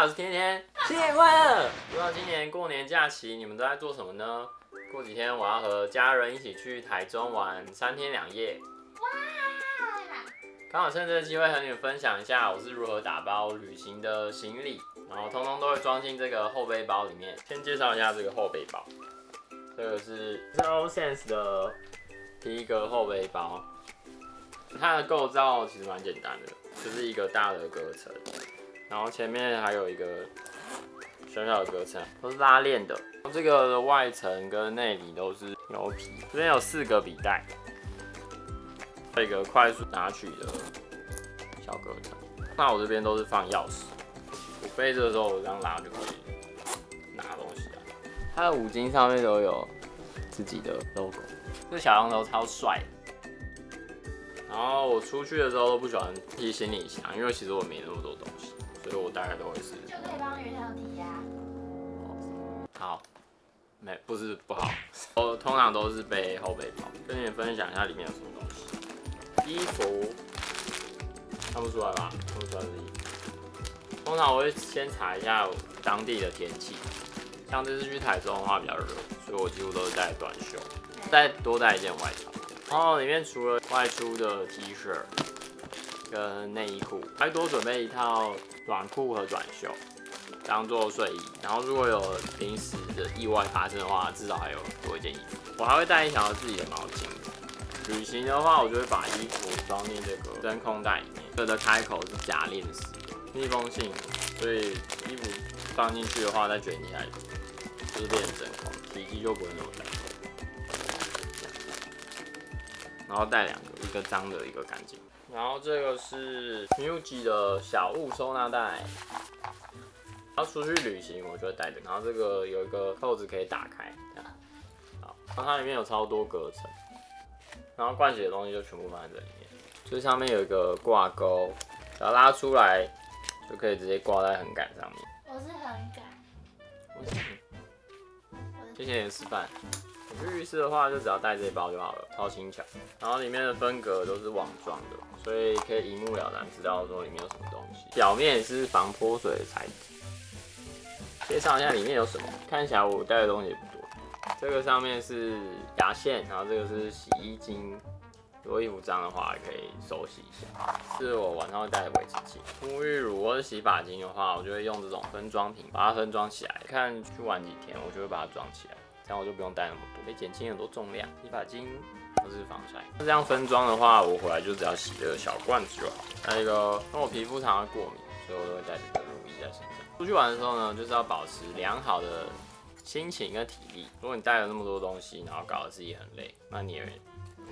家，我是天天，新年快乐！不知道今年过年假期你们都在做什么呢？过几天我要和家人一起去台中玩3天2夜。刚好趁这个机会和你们分享一下我是如何打包旅行的行李，然后通通都会装进这个后背包里面。先介绍一下这个后背包，这个是 Zero Sense 的皮革后背包，它的构造其实蛮简单的，就是一个大的隔层，然后前面还有一个小小的隔层，都是拉链的。这个的外层跟内里都是牛皮，这边有4个笔袋。一个快速拿取的小隔层，那我这边都是放钥匙，我背着的时候我这样拉就可以拿东西了。它的5金上面都有自己的 logo， 这小羊头超帅的。然后我出去的时候都不喜欢提行李箱，因为其实我没那么多东西，所以我大概都会是就可以帮鱼头提呀。好，不是不好，我通常都是背后背包，跟你们分享一下里面有什么东西。衣服看不出来吧？看不出来是衣服。通常我会先查一下当地的天气，像这次去台中的话比较热，所以我几乎都是带短袖，再多带一件外套。然后里面除了外出的 T 恤跟内衣裤，还多准备一套短裤和短袖，当做睡衣。然后如果有临时的意外发生的话，至少还有多一件衣服。我还会带一条自己的毛巾。旅行的话，我就会把衣服装进这个真空袋里面，这个的开口是夹链式的，密封性，所以衣服放进去的话，再卷起来就是变成真空，体积就不会那么大。然后带2个，一个脏的，一个干净。然后这个是 MUJI 的小物收纳袋，要出去旅行我就会带这个。然后这个有一个扣子可以打开，这样，好，然后它里面有超多隔层。然后盥洗的东西就全部放在这里面，最上面有一个挂钩，只要拉出来就可以直接挂在横杆上面。我是横杆。谢谢你的示范。我去浴室的话，就只要带这一包就好了，超轻巧。然后里面的分隔都是网状的，所以可以一目了然知道说里面有什么东西。表面也是防泼水的材质。介绍一下里面有什么，看起来我带的东西也不多。这个上面是牙线，然后这个是洗衣精，如果衣服脏的话可以手洗一下。是我晚上会带的维持器。沐浴乳或者洗发精的话，我就会用这种分装瓶把它分装起来。看去玩几天，我就会把它装起来，这样我就不用带那么多，可以减轻很多重量。洗发精或是防晒。那这样分装的话，我回来就只要洗这个小罐子就好。还有一个，因为我皮肤常会过敏，所以我都会带这个乳液在身上。出去玩的时候呢，就是要保持良好的心情跟体力。如果你带了那么多东西，然后搞得自己很累，那你也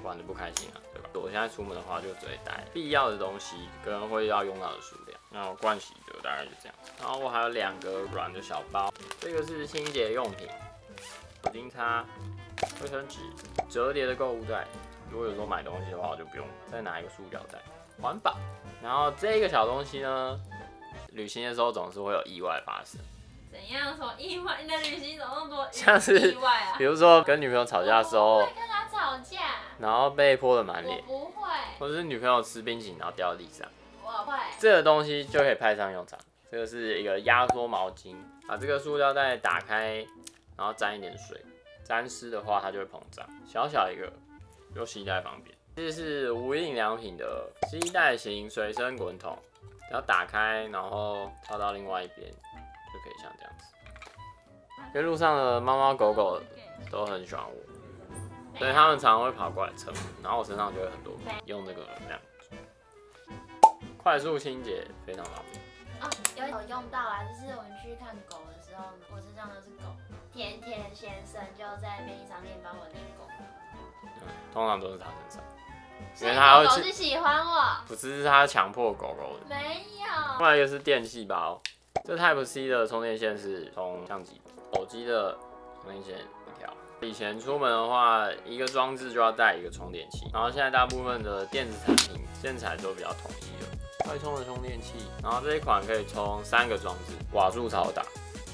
玩得不开心啊，对吧？我现在出门的话，就只会带必要的东西跟会要用到的数量。那我盥洗的大概就这样。然后我还有2个软的小包，这个是清洁用品，酒精擦、卫生纸、折叠的购物袋。如果有时候买东西的话，我就不用再拿一个塑料袋，环保。然后这个小东西呢，旅行的时候总是会有意外发生。怎样说意外？你的旅行怎么那么多像是意外啊？比如说跟女朋友吵架的时候，我不会跟他吵架，然后被泼得满脸，我不会，或者是女朋友吃冰淇淋然后掉到地上，我会。这个东西就可以派上用场。这个是一个压缩毛巾，把这个塑料袋打开，然后沾一点水，沾湿的话它就会膨胀，小小一个，又携带方便。这是无印良品的吸带型随身滚筒，只要打开，然后套到另外一边，就可以像这样子。因为路上的猫猫狗狗都很喜欢我，所以他们常常会跑过来蹭我，然后我身上就会很多毛，用这个量快速清洁非常方便。哦，有用到啊，就是我们去看狗的时候，我身上都是狗。甜甜先生就在便利商店帮我领狗，通常都是他身上，因所以为他会狗是喜欢我，不是他强迫狗狗的。没有。另外一个是电器包，这 Type C 的充电线是充相机，手机的充电线一条。以前出门的话，一个装置就要带一个充电器，然后现在大部分的电子产品线材都比较统一了，快充的充电器，然后这一款可以充3个装置，瓦数超大。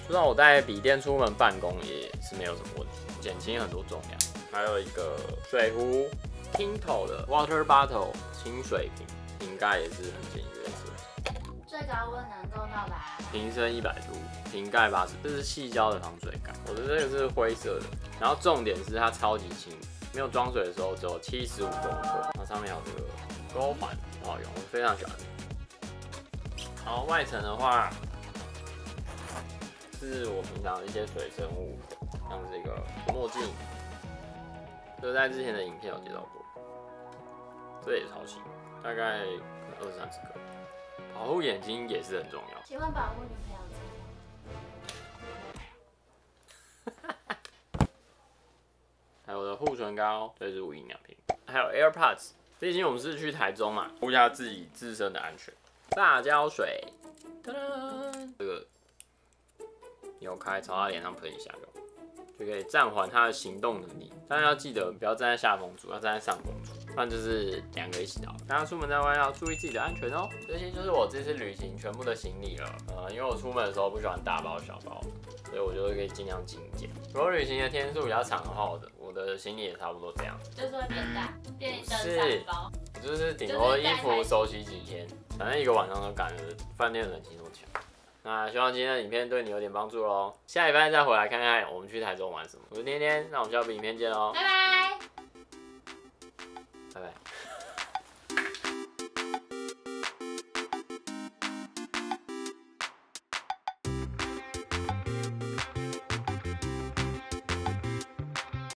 就算我带笔电出门办公也是没有什么问题，减轻很多重量。还有一个水壶 ，Kinto 的 Water Bottle 清水瓶，瓶盖也是很简约的设计。最高温能够到达瓶身100度，瓶盖80，这是细胶的防水盖。我的这个是灰色的，然后重点是它超级轻，没有装水的时候只有75公克，然后上面有这个钩环，很好用，我非常喜欢。然后外层的话，是我平常的一些水生物，像这个墨镜，这个在之前的影片有介绍过，这也超轻，大概20-30克。保护眼睛也是很重要。请问保护女朋友还有我的护唇膏，这是无印良品。还有 AirPods， 毕竟我们是去台中嘛，顾一下自己自身的安全。辣椒水，这个扭开朝他脸上喷一下就可以暂缓他的行动能力。但是要记得不要站在下风处，要站在上风处，不然就是2个一起倒。大家出门在外要注意自己的安全哦。这些就是我这次旅行全部的行李了。因为我出门的时候不喜欢大包小包，所以我就可以尽量精简。如果旅行的天数比较长的话，我的行李也差不多这样。就是会变大，变登山包。就是顶多衣服手洗几天，反正1个晚上都赶了饭店的冷气那么强。那希望今天的影片对你有点帮助喽。下礼拜再回来看看我们去台中玩什么。我是天天，那我们下部影片见喽，拜拜。拜拜。